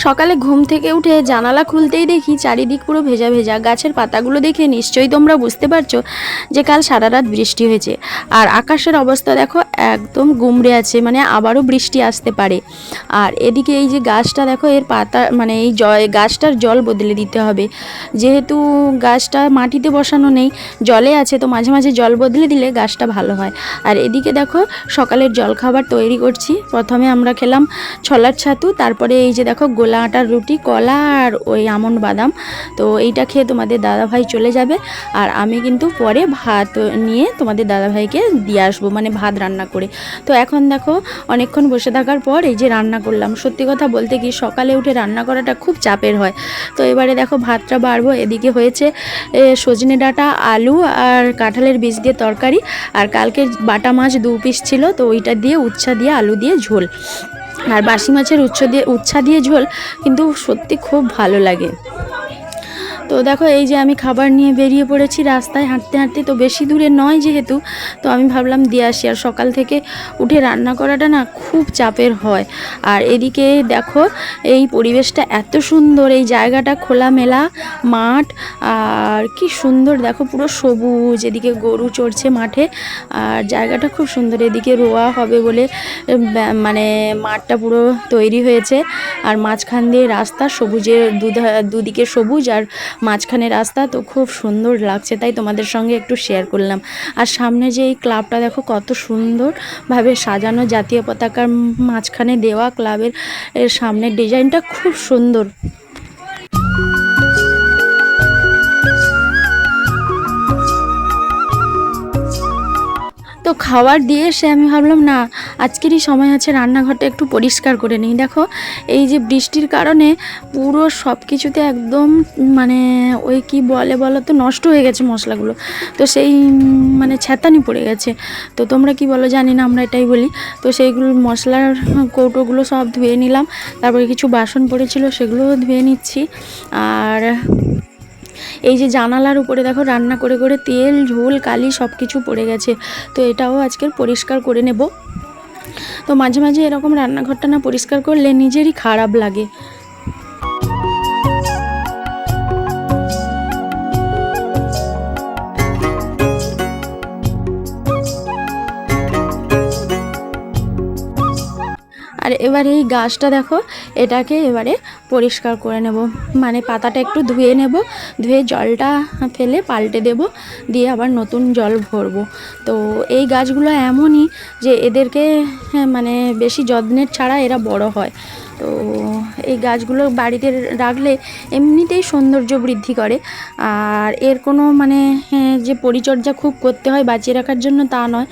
সকালে ঘুম থেকে উঠে জানালা খুলতেই দেখি চারিদিক পুরো ভেজা ভেজা। গাছের পাতাগুলো দেখে নিশ্চয়ই তোমরা বুঝতে পারছো যে কাল সারা রাত বৃষ্টি হয়েছে। আর আকাশের অবস্থা দেখো একদম গুমড়ে আছে, মানে আবারও বৃষ্টি আসতে পারে। আর এদিকে এই যে গাছটা দেখো, এর পাতা মানে এই গাছটার জল বদলে দিতে হবে, যেহেতু গাছটা মাটিতে বসানো নেই, জলে আছে, তো মাঝে মাঝে জল বদলে দিলে গাছটা ভালো হয়। আর এদিকে দেখো সকালের জলখাবার তৈরি করছি। প্রথমে আমরা খেলাম ছোলার ছাতু, তারপরে এই যে দেখো গোলা আটার রুটি, কলা আর ওই আমন্ড বাদাম। তো এইটা খেয়ে তোমাদের দাদাভাই চলে যাবে, আর আমি কিন্তু পরে ভাত নিয়ে তোমাদের দাদাভাইকে দিয়ে আসবো, মানে ভাত রান্না করে। তো এখন দেখো অনেকক্ষণ বসে থাকার পর এই যে রান্না করলাম। সত্যি কথা বলতে কি সকালে উঠে রান্না করাটা খুব চাপের হয়। তো এবারে দেখো ভাতটা বাড়বো। এদিকে হয়েছে সজনে ডাঁটা, আলু আর কাঁঠালের বীজ দিয়ে তরকারি, আর কালকে বাটা মাছ 2 পিস ছিল, তো ওইটা দিয়ে উচ্ছা দিয়ে আলু দিয়ে ঝোল। আর বাসি মাছের উচ্ছা দিয়ে ঝোল কিন্তু সত্যি খুব ভালো লাগে। তো দেখো এই যে আমি খাবার নিয়ে বেরিয়ে পড়েছি রাস্তায় হাঁটতে হাঁটতে। তো বেশি দূরে নয় যেহেতু, তো আমি ভাবলাম দিয়ে আসি। আর সকাল থেকে উঠে রান্না করাটা না খুব চাপের হয়। আর এদিকে দেখো এই পরিবেশটা এত সুন্দর, এই জায়গাটা খোলামেলা মাঠ, আর কি সুন্দর দেখো পুরো সবুজ। এদিকে গরু চড়ছে মাঠে, আর জায়গাটা খুব সুন্দর। এদিকে রোয়া হবে বলে মানে মাঠটা পুরো তৈরি হয়েছে, আর মাঝখান দিয়ে রাস্তা, সবুজের দুদিকে সবুজ আর মাঝখানে রাস্তা। তো খুব সুন্দর লাগছে, তাই তোমাদের সঙ্গে একটু শেয়ার করলাম। আর সামনে যে এই ক্লাবটা দেখো কত সুন্দরভাবে সাজানো, জাতীয় পতাকার মাঝখানে দেওয়া, ক্লাবের সামনের ডিজাইনটা খুব সুন্দর। তো খাবার দিয়ে এসে আমি ভাবলাম না আজকেরই সময় আছে রান্নাঘরটা একটু পরিষ্কার করে নিই। দেখো এই যে বৃষ্টির কারণে পুরো সব কিছুতে একদম মানে ওই কি বলো তো, নষ্ট হয়ে গেছে মশলাগুলো। তো সেই মানে ছ্যাঁতানি পড়ে গেছে। তো তোমরা কি বলো জানি না, আমরা এটাই বলি। তো সেইগুলো মশলার কৌটোগুলো সব ধুয়ে নিলাম, তারপরে কিছু বাসন পড়েছিল সেগুলোও ধুয়ে নিচ্ছি। আর এই যে জানালার উপরে দেখো রান্না করে করে তেল ঝোল কালি সব কিছু পড়ে গেছে, তো এটাও আজকের পরিষ্কার করে নেব। তো মাঝে মাঝে এরকম রান্নাঘরটা না পরিষ্কার করলে নিজেরই খারাপ লাগে। আর এবারে এই গাছটা দেখো, এটাকে এবারে পরিষ্কার করে নেব, মানে পাতাটা একটু ধুয়ে নেব, ধুয়ে জলটা ফেলে পাল্টে দেব, দিয়ে আবার নতুন জল ভরবো। তো এই গাছগুলো এমনই যে এদেরকে মানে বেশি যত্নের ছাড়া এরা বড় হয়। তো এই গাছগুলো বাড়িতে রাখলে এমনিতেই সৌন্দর্য বৃদ্ধি করে, আর এর কোনো মানে যে পরিচর্যা খুব করতে হয় বাঁচিয়ে রাখার জন্য তা নয়।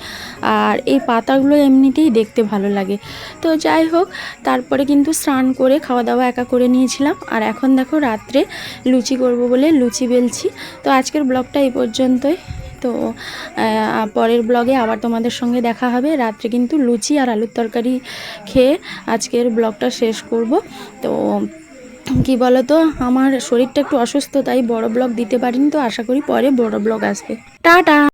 আর এই পাতাগুলো এমনিতেই দেখতে ভালো লাগে। তো যাই হোক, তারপরে কিন্তু স্নান করে খাওয়া দাওয়া একা করে নিয়েছিলাম। আর এখন দেখো রাত্রে লুচি করব বলে লুচি বেলছি। তো আজকের ব্লগটা এই পর্যন্তই। তো পরের ব্লগে আবার তোমাদের সঙ্গে দেখা হবে। রাত্রে কিন্তু লুচি আর আলুর তরকারি খেয়ে আজকের ব্লগটা শেষ করব। তো কি বলো তো, আমার শরীরটা একটু অসুস্থ, তাই বড় ব্লগ দিতে পারিনি। তো আশা করি পরে বড় ব্লগ আসবে। টাটা।